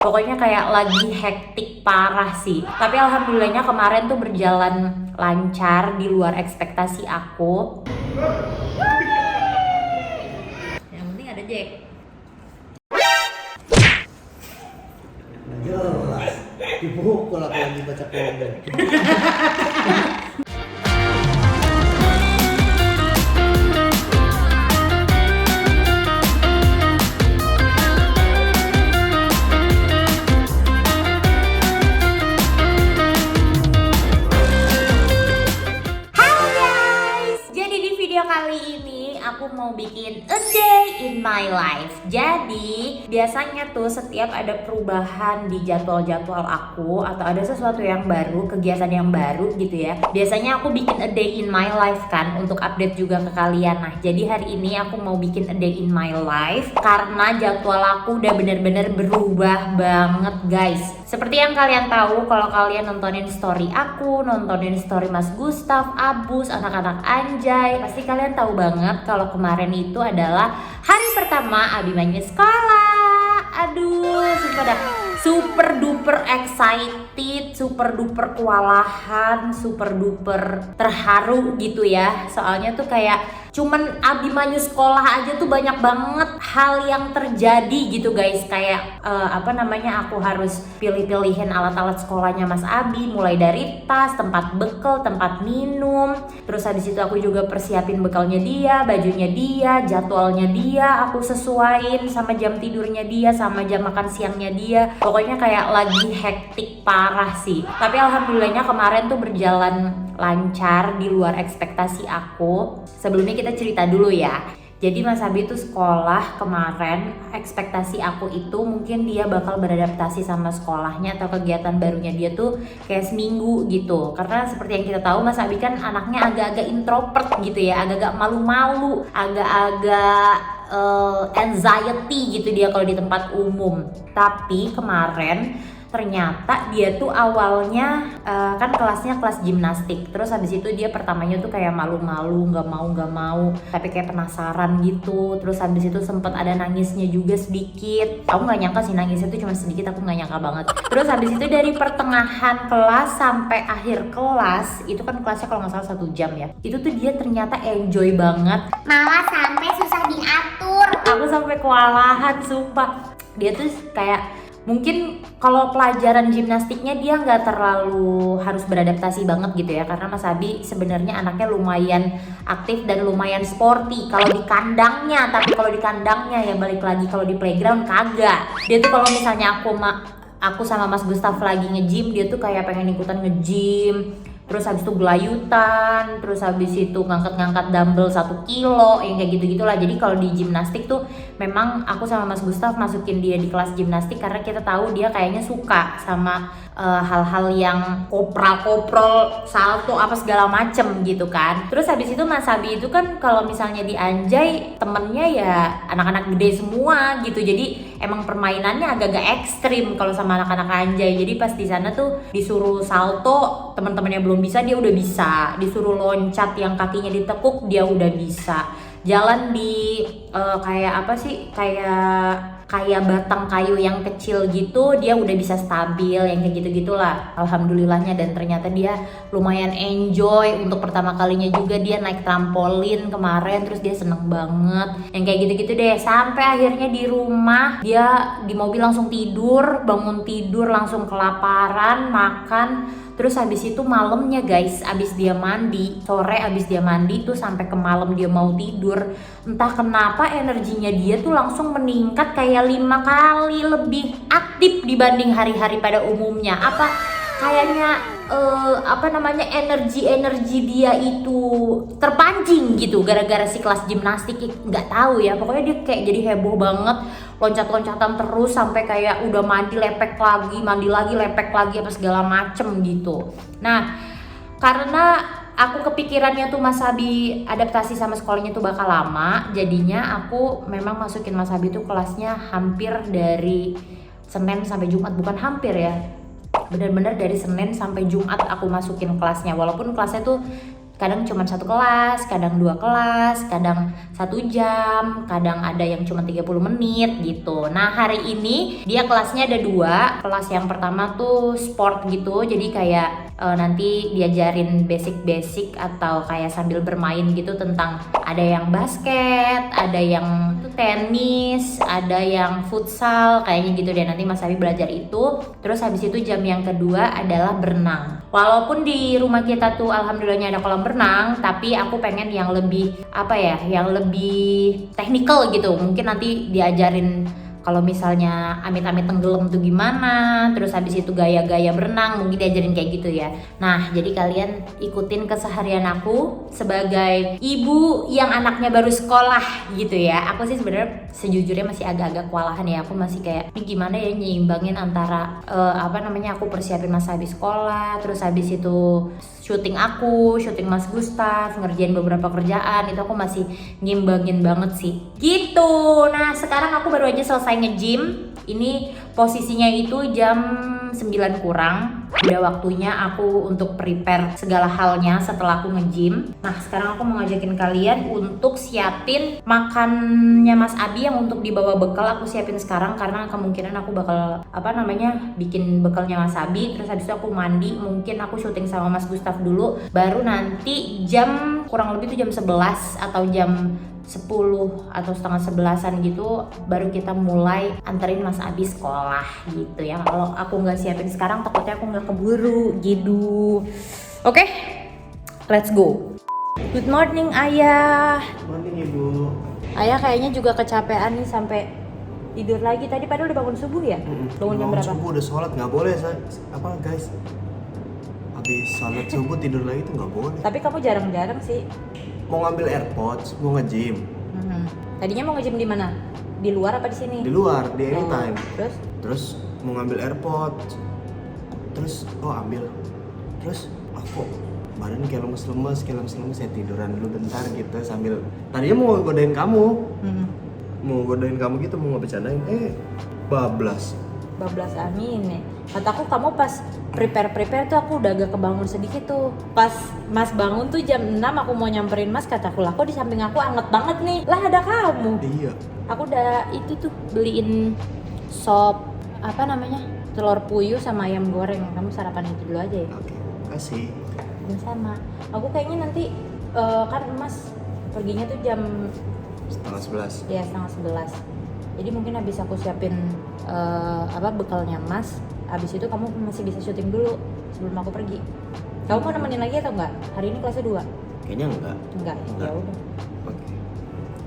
Pokoknya kayak lagi hektik parah sih. Tapi alhamdulillahnya kemarin tuh berjalan lancar di luar ekspektasi aku. Yang penting ada Jack. Jelas, dipukul aku lagi baca komen. Kali ini aku mau bikin a day in my life. Jadi biasanya tuh setiap ada perubahan di jadwal-jadwal aku atau ada sesuatu yang baru, kegiatan yang baru gitu ya, biasanya aku bikin a day in my life kan, untuk update juga ke kalian. Nah jadi hari ini aku mau bikin a day in my life karena jadwal aku udah bener-bener berubah banget guys. Seperti yang kalian tahu, kalau kalian nontonin story aku, nontonin story Mas Gustaf, Abus, anak-anak Anjay, pasti kalian tahu banget kalau kemarin itu adalah hari pertama Abi main sekolah. Aduh, sumpah dah super duper excited, super duper kewalahan, super duper terharu gitu ya. Soalnya tuh kayak cuman Abi maju sekolah aja tuh banyak banget hal yang terjadi gitu guys. Kayak aku harus pilih-pilihin alat-alat sekolahnya Mas Abi, mulai dari tas, tempat bekal, tempat minum. Terus habis itu aku juga persiapin bekalnya dia, bajunya dia, jadwalnya dia, aku sesuaiin sama jam tidurnya dia, sama jam makan siangnya dia. Pokoknya kayak lagi hektik parah sih. Tapi alhamdulillahnya kemarin tuh berjalan lancar di luar ekspektasi aku. Sebelumnya kita cerita dulu ya. Jadi Mas Abi tuh sekolah kemarin, ekspektasi aku itu mungkin dia bakal beradaptasi sama sekolahnya atau kegiatan barunya dia tuh kayak seminggu gitu. Karena seperti yang kita tahu Mas Abi kan anaknya agak-agak introvert gitu ya, agak-agak malu-malu, agak-agak anxiety gitu dia kalau di tempat umum. Tapi kemarin ternyata dia tuh awalnya kan kelasnya kelas gimnastik, terus habis itu dia pertamanya tuh kayak malu-malu, nggak mau, tapi kayak penasaran gitu. Terus habis itu sempet ada nangisnya juga sedikit. Aku nggak nyangka sih nangisnya tuh cuma sedikit, aku nggak nyangka banget. Terus habis itu dari pertengahan kelas sampai akhir kelas, itu kan kelasnya kalau nggak salah 1 jam ya, itu tuh dia ternyata enjoy banget, malah sampai susah diatur. Aku sampai kewalahan sumpah. Dia tuh kayak mungkin kalau pelajaran gimnastiknya dia nggak terlalu harus beradaptasi banget gitu ya, karena Mas Abi sebenarnya anaknya lumayan aktif dan lumayan sporty kalau di kandangnya. Tapi kalau di kandangnya ya balik lagi, kalau di playground kagak. Dia tuh kalau misalnya aku sama Mas Gustaf lagi nge-gym, dia tuh kayak pengen ikutan nge-gym. Terus habis itu gelayutan, terus habis itu ngangkat-ngangkat dumbbell 1 kilo, yang kayak gitu-gitulah. Jadi kalau di gimnastik tuh memang aku sama Mas Gustaf masukin dia di kelas gimnastik karena kita tahu dia kayaknya suka sama hal-hal yang kopral, salto apa segala macem gitu kan. Terus habis itu Mas Abi itu kan kalau misalnya di Anjay temennya ya anak-anak gede semua gitu. Jadi emang permainannya agak-agak ekstrim kalau sama anak-anak Anjay. Jadi pas di sana tuh disuruh salto, teman-temannya belum bisa, dia udah bisa. Disuruh loncat yang kakinya ditekuk, dia udah bisa. Jalan di kayak apa sih, kayak batang kayu yang kecil gitu, dia udah bisa stabil, yang kayak gitu-gitulah. Alhamdulillahnya. Dan ternyata dia lumayan enjoy. Untuk pertama kalinya juga dia naik trampolin kemarin, terus dia seneng banget, yang kayak gitu-gitu deh. Sampai akhirnya di rumah dia di mobil langsung tidur, bangun tidur langsung kelaparan, makan. Terus habis itu malamnya guys, abis dia mandi, sore abis dia mandi tuh sampai ke malam dia mau tidur, entah kenapa energinya dia tuh langsung meningkat kayak 5 kali lebih aktif dibanding hari-hari pada umumnya. Kayaknya energi dia itu terpancing gitu gara-gara si kelas gimnastik, nggak tahu ya. Pokoknya dia kayak jadi heboh banget, loncat-loncatan terus sampai kayak udah mandi mandi lagi lepek lagi apa segala macem gitu. Nah karena aku kepikirannya tuh Mas Abi adaptasi sama sekolahnya tuh bakal lama, jadinya aku memang masukin Mas Abi tuh kelasnya hampir dari Senin sampai Jumat. Bukan hampir ya, bener-bener dari Senin sampai Jumat aku masukin kelasnya. Walaupun kelasnya tuh kadang cuma 1 kelas, kadang 2 kelas, kadang 1 jam, kadang ada yang cuma 30 menit gitu. Nah hari ini dia kelasnya ada 2. Kelas yang pertama tuh sport gitu, jadi kayak nanti diajarin basic-basic atau kayak sambil bermain gitu, tentang ada yang basket, ada yang tenis, ada yang futsal kayaknya gitu deh. Nanti Mas Abi belajar itu. Terus habis itu jam yang kedua adalah berenang. Walaupun di rumah kita tuh alhamdulillahnya ada kolam renang, tapi aku pengen yang lebih apa ya, yang lebih teknikal gitu. Mungkin nanti diajarin kalau misalnya amit-amit tenggelam tuh gimana, terus habis itu gaya-gaya berenang, mungkin diajarin kayak gitu ya. Nah jadi kalian ikutin keseharian aku sebagai ibu yang anaknya baru sekolah gitu ya. Aku sih sebenarnya sejujurnya masih agak-agak kewalahan ya. Aku masih kayak ini gimana ya nyimbangin antara aku persiapin masa habis sekolah, terus habis itu syuting Mas Gustaf, ngerjain beberapa kerjaan, itu aku masih nyimbangin banget sih gitu. Nah sekarang aku baru aja selesai nge-gym. Ini posisinya itu jam 9 kurang. Udah waktunya aku untuk prepare segala halnya setelah aku nge-gym. Nah sekarang aku mau ngajakin kalian untuk siapin makannya Mas Abi yang untuk dibawa bekal. Aku siapin sekarang karena kemungkinan aku bakal bikin bekalnya Mas Abi. Terus habis itu aku mandi, mungkin aku syuting sama Mas Gustaf dulu, baru nanti jam kurang lebih tuh jam 11 atau jam 10 atau setengah 11-an gitu baru kita mulai anterin Mas Abi sekolah gitu ya. Kalau aku nggak siapin sekarang takutnya aku nggak keburu gitu. Oke, let's go. Good morning Ayah. Morning Ibu. Ayah kayaknya juga kecapean nih sampai tidur lagi. Tadi padahal udah bangun subuh ya? Bangun jam berapa? Subuh udah sholat, nggak boleh guys. Habis sholat subuh tidur lagi tuh nggak boleh. Tapi kamu jarang-jarang sih. Mau ngambil AirPods, mau nge-gym. Tadinya mau nge-gym di mana? Di luar apa di sini? Di luar, di Anytime. Terus mau ngambil AirPods. Terus ambil. Terus aku badan kayak lemes-lemes, saya tiduran dulu bentar gitu sambil tadinya mau godain kamu. Mau godain kamu gitu, mau ngebecandain. Bablas amin ya. Kataku kamu pas prepare tuh aku udah agak kebangun sedikit tuh. Pas Mas bangun tuh jam 6 aku mau nyamperin Mas, kataku lah kok di samping aku anget banget nih. Lah ada kamu. Iya. Aku udah itu tuh beliin sop telur puyuh sama ayam goreng. Kamu sarapan itu dulu aja ya. Oke, kasih. Sama. Aku kayaknya nanti kan Mas perginya tuh jam setengah 11. Ya setengah 11. Jadi mungkin habis aku siapin bekalnya Mas, habis itu kamu masih bisa syuting dulu sebelum aku pergi. Kamu mau nemenin lagi atau enggak? Hari ini kelasnya 2. Kayaknya enggak. Ya udah.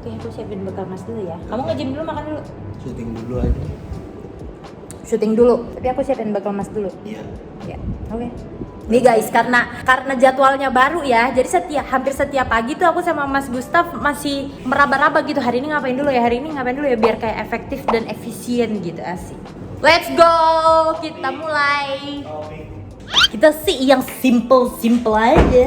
Oke, aku siapin bekal Mas dulu ya. Kamu nge-gym dulu, makan dulu. Syuting dulu aja. Syuting dulu, tapi aku siapin bekal Mas dulu. Iya. Ya, oke. Nih guys, karena jadwalnya baru ya, jadi hampir setiap pagi tuh aku sama Mas Gustaf masih meraba-raba gitu. Hari ini ngapain dulu ya, biar kayak efektif dan efisien gitu, asik. Let's go, kita mulai. Kita sih yang simple aja.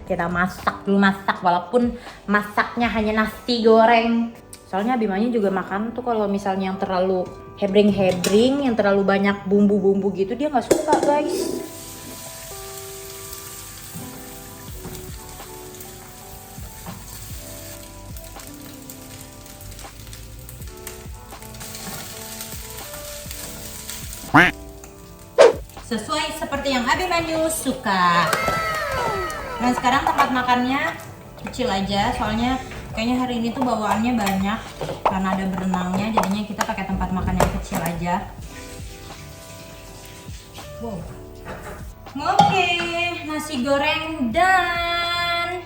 Kita masak walaupun masaknya hanya nasi goreng. Soalnya Abimanyu juga makan tuh kalau misalnya yang terlalu hebring, yang terlalu banyak bumbu-bumbu gitu dia nggak suka guys. Sesuai seperti yang Abimanyu suka. Dan sekarang tempat makannya kecil aja, soalnya kayaknya hari ini tuh bawaannya banyak karena ada berenangnya, jadinya kita pakai tempat makan yang kecil aja. Wow. Oke, nasi goreng dan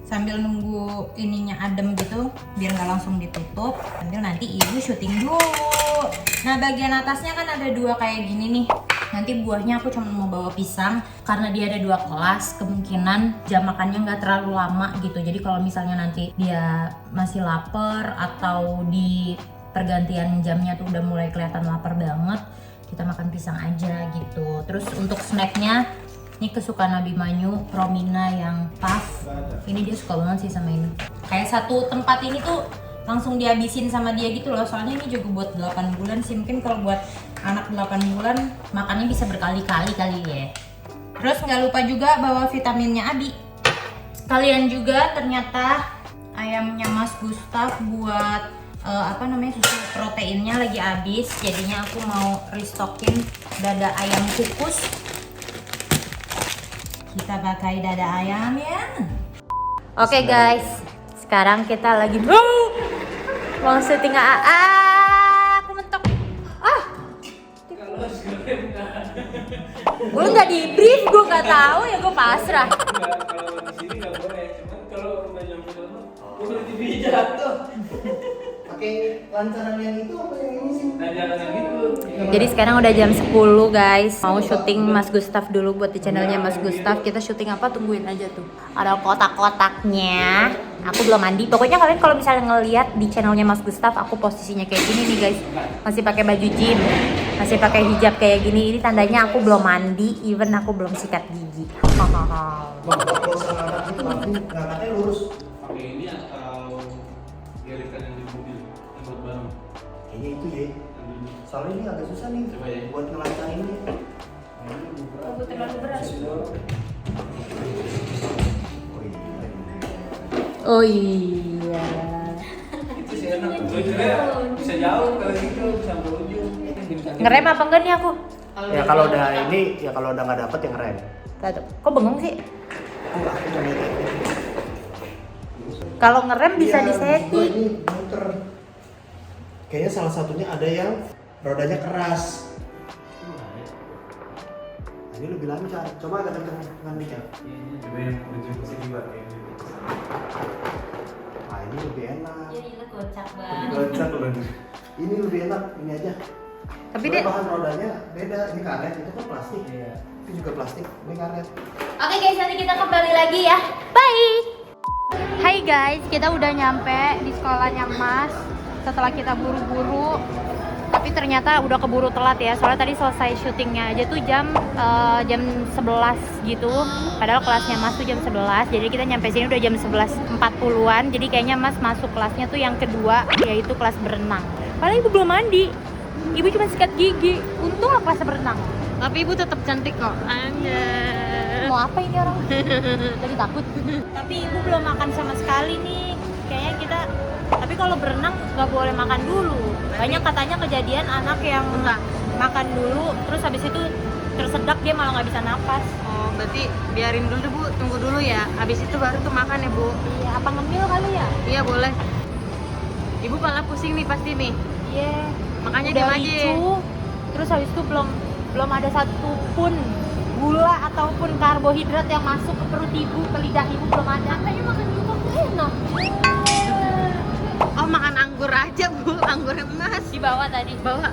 sambil nunggu ininya adem gitu biar nggak langsung ditutup, sambil nanti ibu syuting dulu. Nah bagian atasnya kan ada 2 kayak gini nih. Nanti buahnya aku cuma mau bawa pisang karena dia ada 2 kelas, kemungkinan jam makannya nggak terlalu lama gitu. Jadi kalau misalnya nanti dia masih lapar atau di pergantian jamnya tuh udah mulai kelihatan lapar banget, kita makan pisang aja gitu. Terus untuk snacknya ini kesukaan Abimanyu, Promina yang puff. Ini dia suka banget sih sama ini. Kayak satu tempat ini tuh langsung dihabisin sama dia gitu loh. Soalnya ini juga buat 8 bulan sih. Mungkin kalau buat anak 8 bulan makannya bisa berkali-kali kali ya. Terus nggak lupa juga bawa vitaminnya Abi. Kalian juga ternyata ayamnya Mas Gustaf buat susu proteinnya lagi habis. Jadinya aku mau restockin dada ayam kukus. Kita pakai dada ayam ya. Oke guys, sekarang kita lagi mau syuting aku mentok. Gue nggak di brief, gue nggak tahu ya, gue pasrah. Kalau di sini nggak boleh, cuman kalau udah nyampe sana, udah dipijat tuh. Pakai lancaran yang itu apa yang ini sih? Lancaran yang itu. Jadi sekarang udah jam 10 guys. Mau syuting Mas Gustaf dulu buat di channelnya Mas Gustaf. Kita syuting apa, tungguin aja tuh. Ada kotak-kotaknya. Aku belum mandi. Pokoknya kalian kalau misalnya ngeliat di channelnya Mas Gustaf, aku posisinya kayak gini nih guys. Masih pakai baju gym, masih pakai hijab kayak gini. Ini tandanya aku belum mandi, even aku belum sikat gigi. Kalau sama itu ngangkatnya lurus. Pakai ini atau gerikan yang di mobil, yang buat barang. Kayaknya itu ya. Soalnya ini agak susah nih. Coba ya. Buat ngelancarin ini. Terlalu berat. Oh iya. Oh iya. Itu sih enak. Gue juga bisa jauh kalau gitu, bisa sampai ujung. Ngerem apa enggak nih aku? Ya kalau udah ini, ya kalau udah nggak dapet yang ngerem. Kok bengong sih? Enggak, aku mau lihat. Kalau ngerem bisa Iya, disetting. ini muter. Kayaknya salah satunya ada yang rodanya keras. Nah, ini lebih lancar. Coba agak kenceng ngambilnya. Coba yang ujung ke sini buat ini. Nah, ini lebih enak. Iya, kocak Kocak loh. Ini lebih enak, ini aja. Tapi Soalnya dia bahan rodanya beda. Ini karet, itu kan plastik. Iya. Itu juga plastik, ini karet. Oke guys, nanti kita kembali lagi ya. Bye. Hai guys, kita udah nyampe di sekolahnya Mas setelah kita buru-buru. Tapi ternyata udah keburu telat ya. Soalnya tadi selesai syutingnya aja tuh jam 11 gitu. Padahal kelasnya Mas tuh jam 11. Jadi kita nyampe sini udah jam 11.40-an. Jadi kayaknya Mas masuk kelasnya tuh yang kedua, yaitu kelas berenang. Padahal ibu belum mandi. Ibu cuma sikat gigi. Untung lah kelas berenang. Tapi ibu tetap cantik kok. Mau apa ini orang? Jadi takut. Tapi ibu belum makan sama sekali nih. Kayaknya kita. Tapi kalau berenang nggak boleh makan dulu. Banyak katanya kejadian anak yang makan dulu, terus habis itu tersedak dia malah nggak bisa napas. Oh, berarti biarin dulu Bu, tunggu dulu ya. Habis itu baru tuh makan ya Bu. Iya, apa ngemil kali ya? Iya boleh. Ibu kepala pusing nih pasti nih. Iya. Makanya Udah diam aja. ricu, terus habis itu belum ada satupun gula ataupun karbohidrat yang masuk ke perut ibu, ke lidah ibu belum ada. Makanya makan dulu kok enak. Oh, makan anggur aja Bu, anggur emas. Dibawa tadi. Bawa.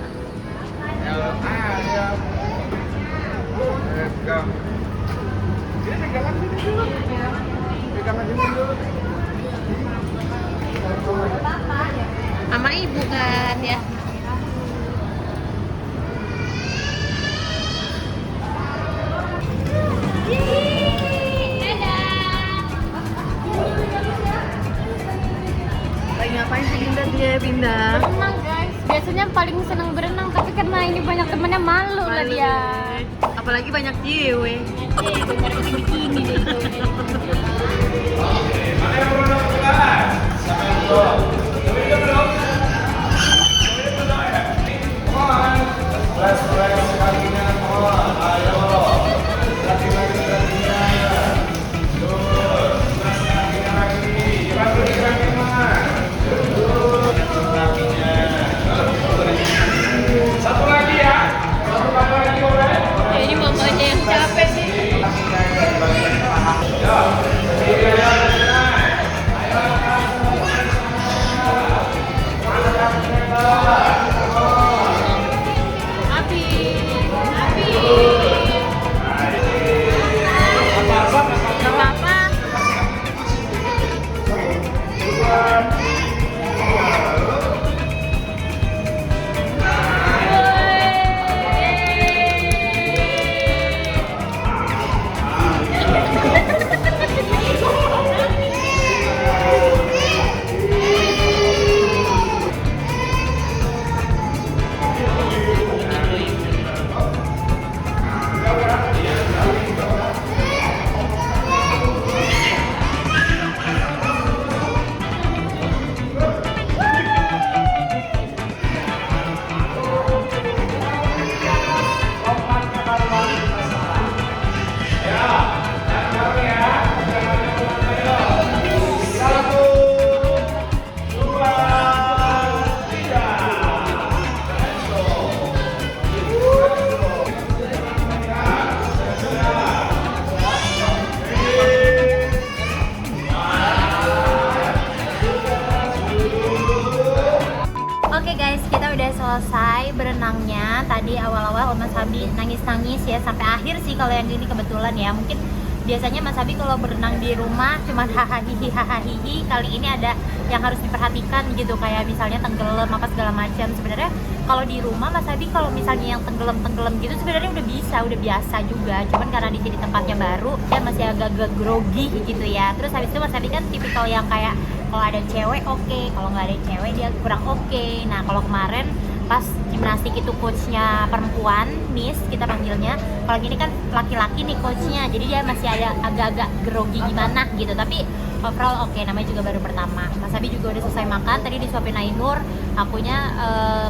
Sama ibu kan ya. Lagi ngapain sih Binda dia Binda? Berenang guys, biasanya paling senang berenang tapi karena ini banyak temennya malu lah dia. Apalagi banyak cewek. Bener begini deh itu. Ini mamanya yang capek sih. karena tadi awal-awal Mas Abi nangis-nangis ya sampai akhir sih. Kalau yang ini kebetulan ya, mungkin biasanya Mas Abi kalau berenang di rumah cuma hahaha, kali ini ada yang harus diperhatikan gitu, kayak misalnya tenggelam apa segala macam. Sebenarnya kalau di rumah Mas Abi kalau misalnya yang tenggelam gitu sebenarnya udah biasa juga, cuman karena di sini tempatnya baru dia masih agak grogi gitu ya. Terus habis itu Mas Abi kan tipikal yang kayak kalau ada cewek oke, kalau nggak ada cewek dia kurang oke. Nah kalau kemarin pas gimnastik itu coachnya perempuan, Miss kita panggilnya. Kalau gini kan laki-laki nih coachnya, jadi dia masih ada agak-agak grogi gimana gitu. Tapi overall oke, namanya juga baru pertama. Mas Abi juga udah selesai makan, tadi disuapin Ainur, akunya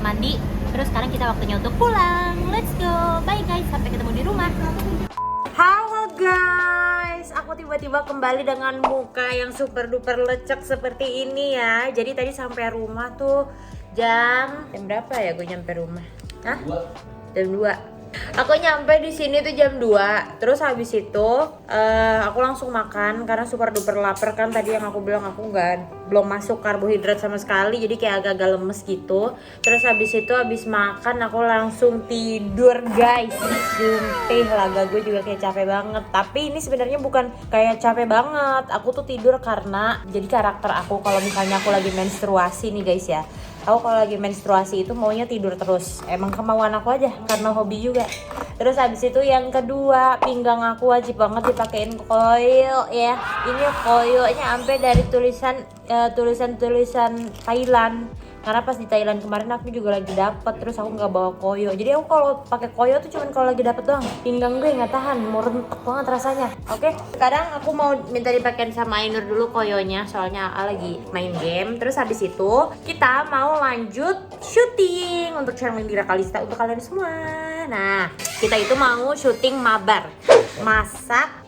mandi. Terus sekarang kita waktunya untuk pulang. Let's go, bye guys, sampai ketemu di rumah. Halo guys, aku tiba-tiba kembali dengan muka yang super duper lecek seperti ini ya. Jadi tadi sampai rumah tuh jam berapa ya gue nyampe rumah? Hah? Jam 2. Aku nyampe di sini tuh jam 2. Terus habis itu aku langsung makan karena super duper lapar kan. Tadi yang aku bilang aku belum masuk karbohidrat sama sekali, jadi kayak agak-agak lemes gitu. Terus habis itu habis makan aku langsung tidur guys. Sumpih laga gue juga kayak capek banget. Tapi ini sebenarnya bukan kayak capek banget. Aku tuh tidur karena jadi karakter aku kalau misalnya aku lagi menstruasi nih guys ya. Aku kalau lagi menstruasi itu maunya tidur terus. Emang kemauan aku aja karena hobi juga. Terus habis itu yang kedua, pinggang aku wajib banget dipakein koil ya. Ini koilnya sampai dari tulisan Thailand. Karena pas di Thailand kemarin aku juga lagi dapet, terus aku nggak bawa koyo. Jadi aku kalau pakai koyo tuh cuman kalau lagi dapet doang. Pinggang gue nggak tahan, mau rentek banget rasanya. Oke, sekarang aku mau minta dipakein sama Ainur dulu koyonya, soalnya A lagi main game. Terus habis itu kita mau lanjut syuting untuk channel Indira Kalista untuk kalian semua. Nah, kita itu mau syuting mabar, masak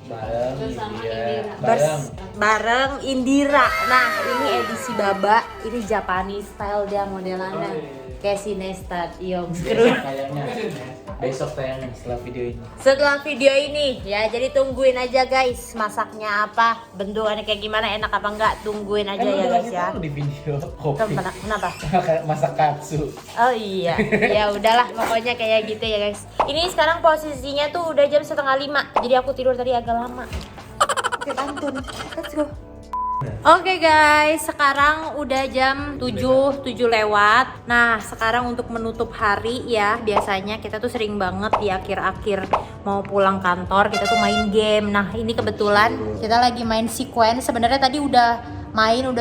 bareng Indira. Nah ini edisi baba, ini Japanese style dia modelannya kayak Sinestat Yong Screw. Besok tayangnya Setelah video ini ya, jadi tungguin aja guys masaknya apa, bentukannya kayak gimana, enak apa enggak, tungguin aja ya guys ya. Di video kopi. Kenapa? Masak katsu. Oh iya, ya udahlah pokoknya kayak gitu ya guys. Ini sekarang posisinya tuh udah jam 4:30, jadi aku tidur tadi agak lama. Oke pantun, let's go. Oke guys, sekarang udah jam 7 lewat. Nah sekarang untuk menutup hari ya, biasanya kita tuh sering banget di akhir-akhir mau pulang kantor kita tuh main game. Nah ini kebetulan kita lagi main sequence. Sebenarnya tadi udah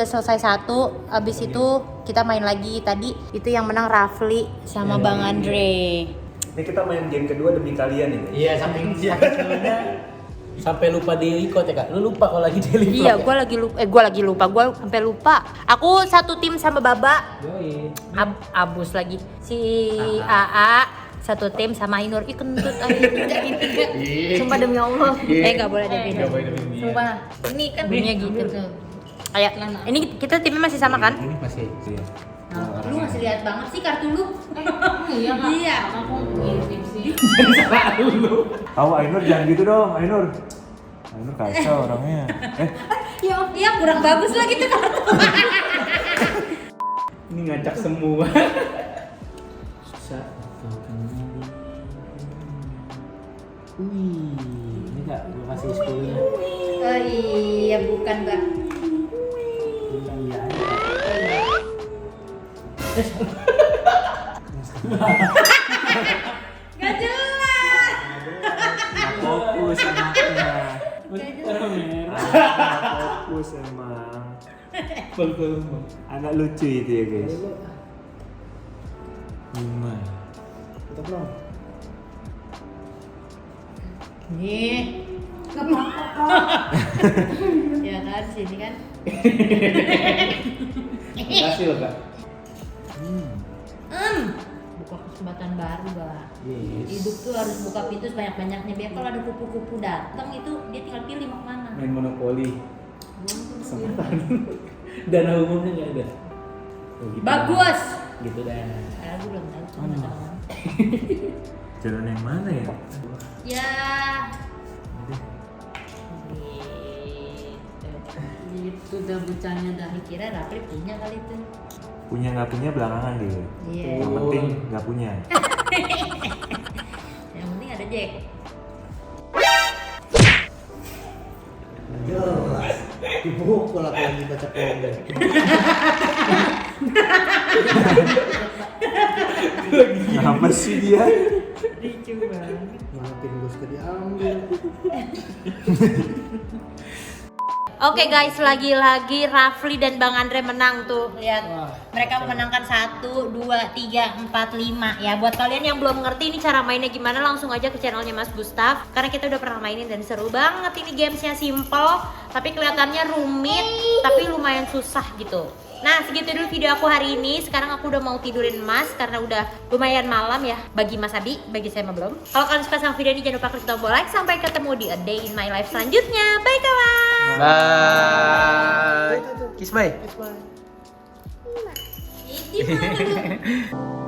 selesai satu, abis itu kita main lagi. Tadi itu yang menang Rafli sama Bang Andre. Ini kita main game kedua demi kalian ini. Iya, samping sampai lupa di record ya kak. Lu lupa kalau lagi daily vlog. Iya, gue lagi lupa. Gue sampai lupa. Aku satu tim sama Baba. Abus lagi. Si AA satu tim sama Ainur. Ih kentut jadi tiga. Sumpah demi Allah. Nggak boleh ada beda. Sumpah. Ini kan dunia gitu tuh. Kayak ini kita timnya masih sama kan? Ini masih. Iya. Nah, lu masih lihat banget sih kartu lu. Iya. Aku ngirim sih. Tahu Ainur jangan gitu dong, Ainur. Ainur kacau orangnya. Ya kurang bagus lah gitu kartu. Ini ngacak semua. Susah kau kenali. Ini kak, gue kasih 10-nya. Oh iya, bukan Mbak. Gak jelas. Fokus anaknya. Fokus emang. Anak lucu itu ya guys. Gimana? Kita belum. Nih. Gak apa-apa. Ya kan sini kan. Makasih loh kak. Buka kesempatan baru lah. Yes. Hidup tuh harus buka pintu sebanyak-banyaknya, biar kalau ada kupu-kupu datang itu dia tinggal pilih mau kemana. Main monopoli. Kesempatan. Dana umumnya nggak ada. Oh, gitu Bagus. dah. Gitu dah. Aku belum tahu cuma tahu. Jalan yang mana ya? Ya. Gitu dah bocahnya dah. Kira Rapli punya kali itu. Punya nggak punya belakangan gitu. Iya. Yang penting nggak punya. Jack. Jelas. Dipukul aku lagi baca komen. Apa sih dia? Lucu banget. Malah pinggul diambil. Oke guys, lagi-lagi Rafli dan Bang Andre menang tuh. Lihat. Mereka memenangkan 1, 2, 3, 4, 5 ya. Buat kalian yang belum ngerti ini cara mainnya gimana, langsung aja ke channelnya Mas Gustaf. Karena kita udah pernah mainin dan seru banget. Ini gamesnya simple, tapi kelihatannya rumit, tapi lumayan susah gitu. Nah, segitu dulu video aku hari ini. Sekarang aku udah mau tidurin Mas karena udah lumayan malam ya bagi Mas Abi, bagi saya mah belum. Kalau kalian suka sama video ini jangan lupa klik tombol like. Sampai ketemu di A Day in My Life selanjutnya. Bye kawan. Bye. Kiss bye. Gimana?